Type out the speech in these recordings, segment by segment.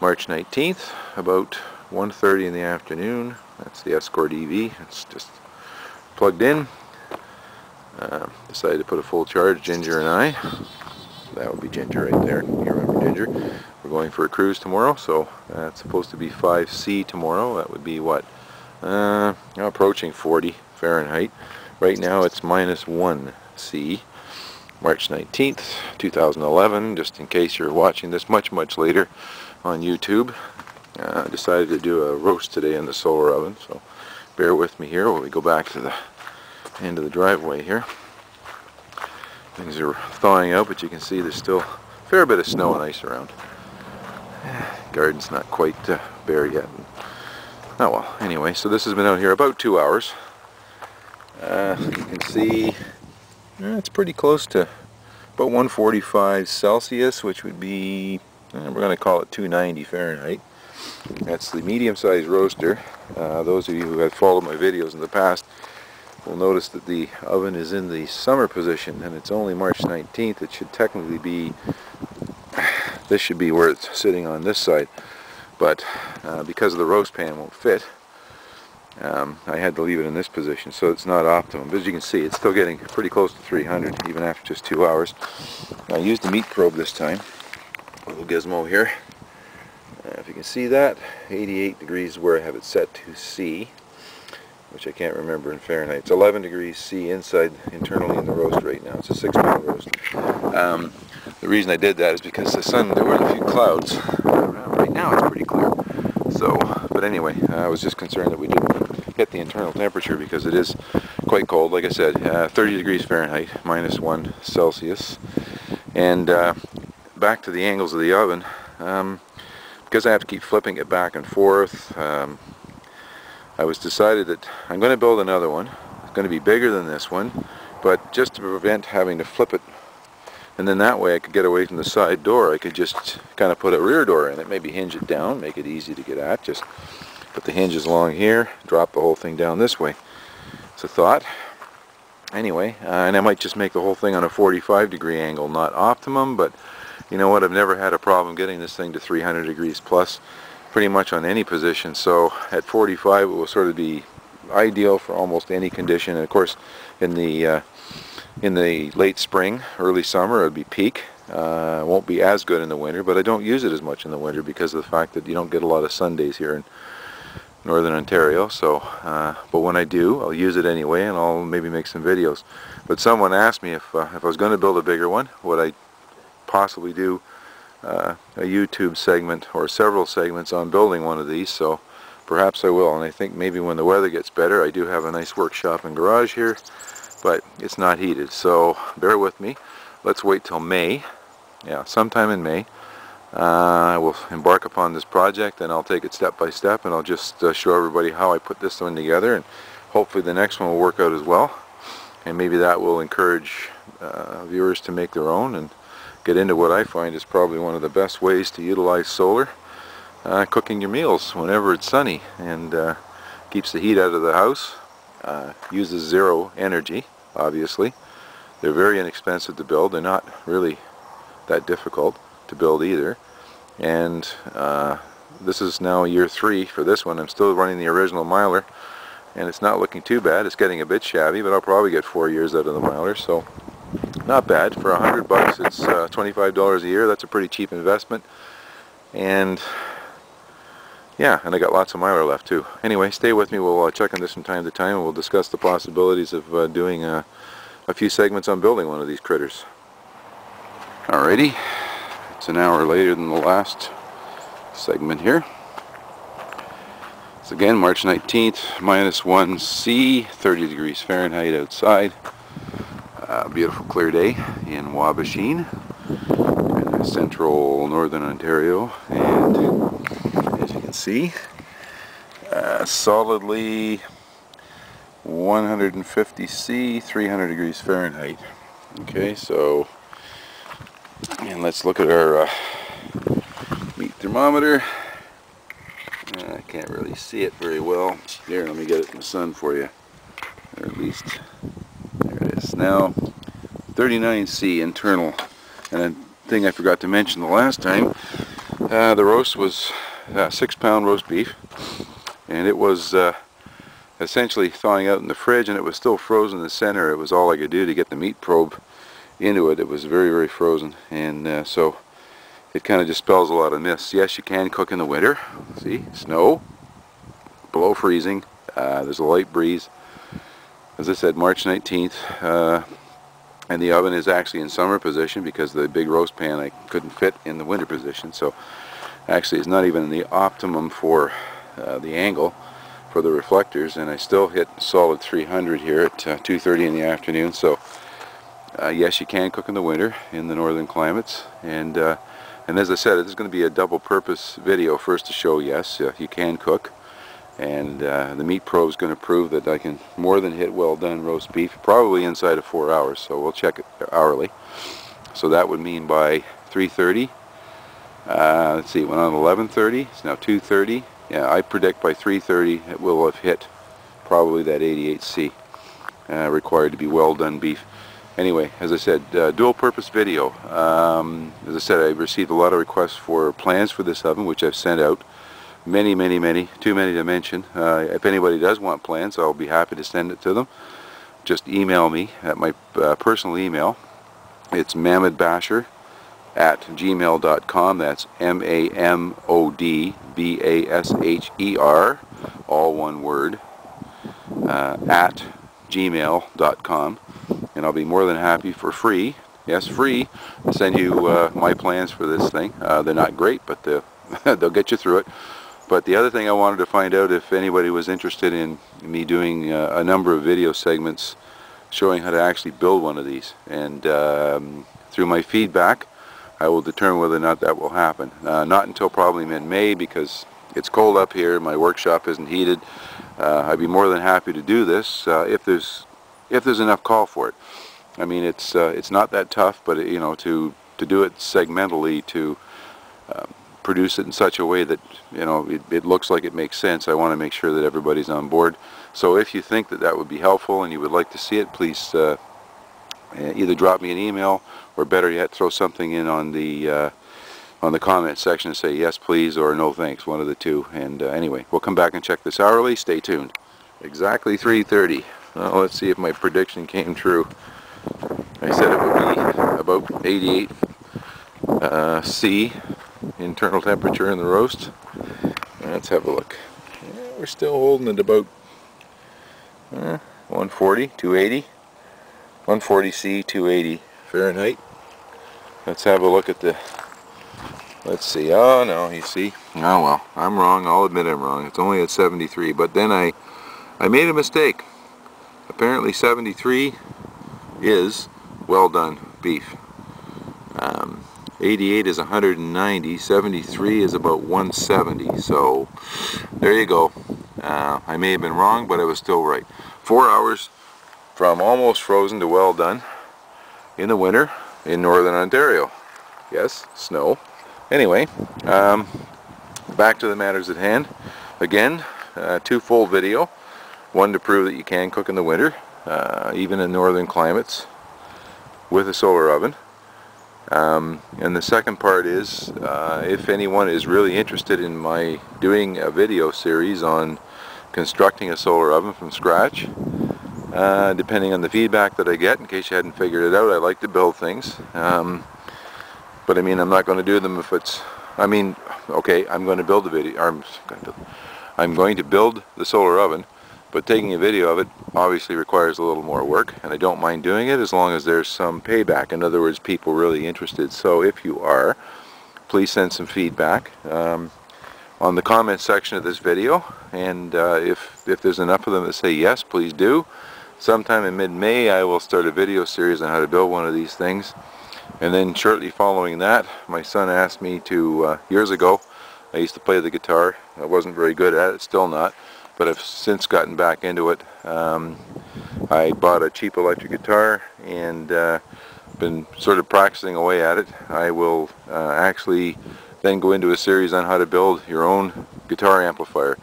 March 19th, about 1:30 in the afternoon. That's the Escort EV. It's just plugged in. Decided to put a full charge, Ginger and I. That would be Ginger right there. You remember Ginger? We're going for a cruise tomorrow, so that's supposed to be 5C tomorrow. That would be what? Approaching 40 Fahrenheit. Right now it's -1C. March 19th, 2011, just in case you're watching this much later on YouTube. Decided to do a roast today in the solar oven, so bear with me here while we go back to the end of the driveway here. Things are thawing out, but you can see there's still a fair bit of snow and ice around. Garden's not quite bare yet. Oh well, anyway, so this has been out here about 2 hours. You can see it's pretty close to about 145 Celsius, which would be, we're going to call it 290 Fahrenheit. That's the medium-sized roaster. Those of you who have followed my videos in the past will notice that the oven is in the summer position, and it's only March 19th. It should technically be, this should be where it's sitting on this side, but because the roast pan won't fit, I had to leave it in this position, so it's not optimum. But as you can see, it's still getting pretty close to 300 even after just 2 hours. I used the meat probe this time, a little gizmo here. If you can see that, 88 degrees where I have it set to C, which I can't remember in Fahrenheit. It's 11 degrees C inside, internally in the roast right now. It's a 6-pound roast. The reason I did that is because the sun, there were a few clouds. Right now it's pretty clear. So, but anyway, I was just concerned that we didn't hit the internal temperature because it is quite cold. Like I said, 30 degrees Fahrenheit, -1 Celsius. And back to the angles of the oven, because I have to keep flipping it back and forth, I was decided that I'm going to build another one. It's going to be bigger than this one, but just to prevent having to flip it, and then that way I could get away from the side door, I could just kind of put a rear door in it, maybe hinge it down, make it easy to get at, just put the hinges along here, drop the whole thing down this way. It's a thought. Anyway, and I might just make the whole thing on a 45-degree angle, not optimum, but you know what, I've never had a problem getting this thing to 300 degrees plus pretty much on any position, so at 45 it will sort of be ideal for almost any condition. And of course in the late spring, early summer, it would be peak. It won't be as good in the winter, but I don't use it as much in the winter because of the fact that you don't get a lot of sun days here in Northern Ontario. So, but when I do, I'll use it anyway, and I'll maybe make some videos. But someone asked me if I was going to build a bigger one, would I possibly do a YouTube segment or several segments on building one of these. So perhaps I will, and I think maybe when the weather gets better. I do have a nice workshop and garage here, but it's not heated, so bear with me. Let's wait till May. Yeah, sometime in May I will embark upon this project, and I'll take it step by step, and I'll just show everybody how I put this one together, and hopefully the next one will work out as well, and maybe that will encourage viewers to make their own and get into what I find is probably one of the best ways to utilize solar, cooking your meals whenever it's sunny, and keeps the heat out of the house, uses zero energy, obviously. They're very inexpensive to build. They're not really that difficult to build either, and this is now year 3 for this one. I'm still running the original Mylar, and it's not looking too bad. It's getting a bit shabby, but I'll probably get 4 years out of the Mylar, so not bad. For $100, it's $25 a year. That's a pretty cheap investment. And yeah, and I got lots of Mylar left too. Anyway, stay with me. We'll check on this from time to time, and we'll discuss the possibilities of doing a few segments on building one of these critters. Alrighty, it's an hour later than the last segment here. It's again March 19th, -1C, 30 degrees Fahrenheit outside. Beautiful clear day in Wabashine, in central Northern Ontario, and as you can see, solidly 150C, 300 degrees Fahrenheit. Okay, so, and let's look at our meat thermometer. I can't really see it very well. Here, let me get it in the sun for you, or at least, there it is. Now 39C internal. And a thing I forgot to mention the last time, The roast was 6-pound roast beef, and it was essentially thawing out in the fridge, and it was still frozen in the center. It was all I could do to get the meat probe into it. It was very, very frozen, and so it kind of dispels a lot of myths. Yes, you can cook in the winter. See, snow, below freezing, there's a light breeze. As I said, March 19th, and the oven is actually in summer position because the big roast pan I couldn't fit in the winter position. So actually it's not even in the optimum for the angle for the reflectors, and I still hit solid 300 here at 2:30 in the afternoon. So yes, you can cook in the winter in the northern climates, and as I said, this is going to be a double purpose video. First to show, yes, you can cook, and the meat probe is going to prove that I can more than hit well done roast beef, probably inside of 4 hours, so we'll check it hourly. So that would mean by 3:30, let's see, it went on 11:30, it's now 2:30. Yeah, I predict by 3:30 it will have hit probably that 88C required to be well done beef. Anyway, as I said, dual purpose video. As I said, I received a lot of requests for plans for this oven, which I've sent out. Many, too many to mention. If anybody does want plans, I'll be happy to send it to them. Just email me at my personal email. It's mamodbasher@gmail.com. That's MAMODBASHER, all one word, at gmail.com. And I'll be more than happy for free, yes, free, to send you my plans for this thing. They're not great, but they'll get you through it. But the other thing I wanted to find out, if anybody was interested in me doing a number of video segments showing how to actually build one of these. And through my feedback, I will determine whether or not that will happen. Not until probably mid-May, because it's cold up here, my workshop isn't heated. I'd be more than happy to do this if there's enough call for it. I mean, it's not that tough, but you know, to do it segmentally, to produce it in such a way that, you know, it looks like it makes sense. I want to make sure that everybody's on board. So if you think that that would be helpful and you would like to see it, please either drop me an email, or better yet, throw something in on the comment section and say yes please or no thanks, one of the two. And anyway, we'll come back and check this hourly. Stay tuned. Exactly 3:30. Well, let's see if my prediction came true. I said it would be about 88 C internal temperature in the roast. Let's have a look. Yeah, we're still holding at about 140, 280, 140 C, 280 Fahrenheit. Let's have a look at the, let's see, oh no, you see, oh well, I'm wrong, I'll admit I'm wrong. It's only at 73, but then I made a mistake. Apparently 73 is well done beef. 88 is 190, 73 is about 170, so there you go. I may have been wrong, but I was still right. 4 hours from almost frozen to well done in the winter in northern Ontario. Yes, snow. Anyway, back to the matters at hand. Again, twofold video. One to prove that you can cook in the winter, even in northern climates, with a solar oven. And the second part is, if anyone is really interested in my doing a video series on constructing a solar oven from scratch, depending on the feedback that I get, in case you hadn't figured it out, I like to build things. But I mean, I'm not going to do them if it's, I mean, okay, I'm going to build the video, I'm going to build the solar oven, but taking a video of it obviously requires a little more work, and I don't mind doing it as long as there's some payback. In other words, people really interested. So if you are, please send some feedback on the comment section of this video, and if there's enough of them that say yes, please do. Sometime in mid-May I will start a video series on how to build one of these things, and then shortly following that, my son asked me to, years ago, I used to play the guitar. I wasn't very good at it, still not, but I've since gotten back into it. I bought a cheap electric guitar and been sort of practicing away at it. I will actually then go into a series on how to build your own guitar amplifier,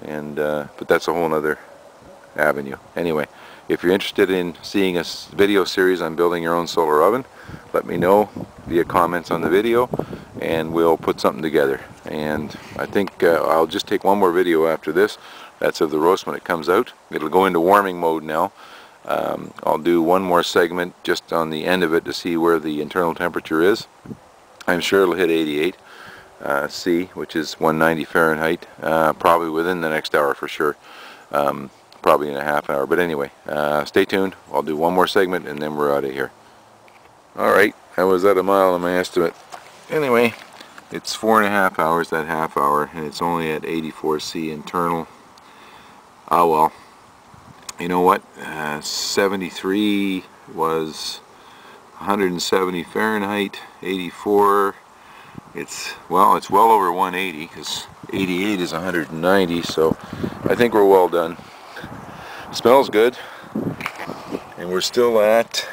and but that's a whole other avenue. Anyway, if you're interested in seeing a video series on building your own solar oven, let me know via comments on the video, and we'll put something together. And I think I'll just take one more video after this. That's of the roast when it comes out. It'll go into warming mode now. I'll do one more segment just on the end of it to see where the internal temperature is. I'm sure it'll hit 88 C, which is 190 Fahrenheit, probably within the next hour for sure. Probably in a half hour. But anyway, stay tuned. I'll do one more segment and then we're out of here. Alright, I was at a mile in my estimate. Anyway, it's 4.5 hours, that half hour, and it's only at 84 C internal. Ah well. You know what? 73 was 170 Fahrenheit, 84, it's well over 180, because 88 is 190, so I think we're well done. Smells good, and we're still at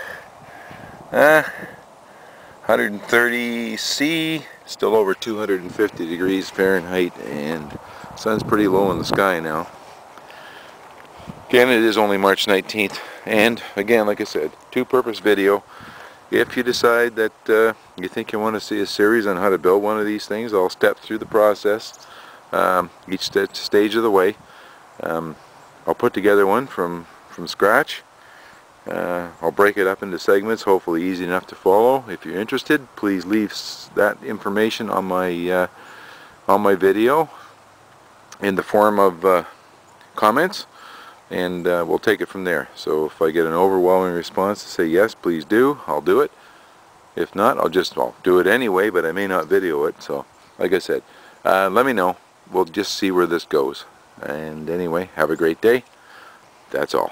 130 C, still over 250 degrees Fahrenheit, and the sun's pretty low in the sky now. Again, it is only March 19th, and again, like I said, two-purpose video. If you decide that you think you want to see a series on how to build one of these things, I'll step through the process, each stage of the way. I'll put together one from scratch. I'll break it up into segments, hopefully easy enough to follow. If you're interested, please leave that information on my video in the form of comments, and we'll take it from there. So if I get an overwhelming response to say yes, please do, I'll do it. If not, I'll do it anyway, but I may not video it. So like I said, let me know. We'll just see where this goes. And anyway, have a great day. That's all.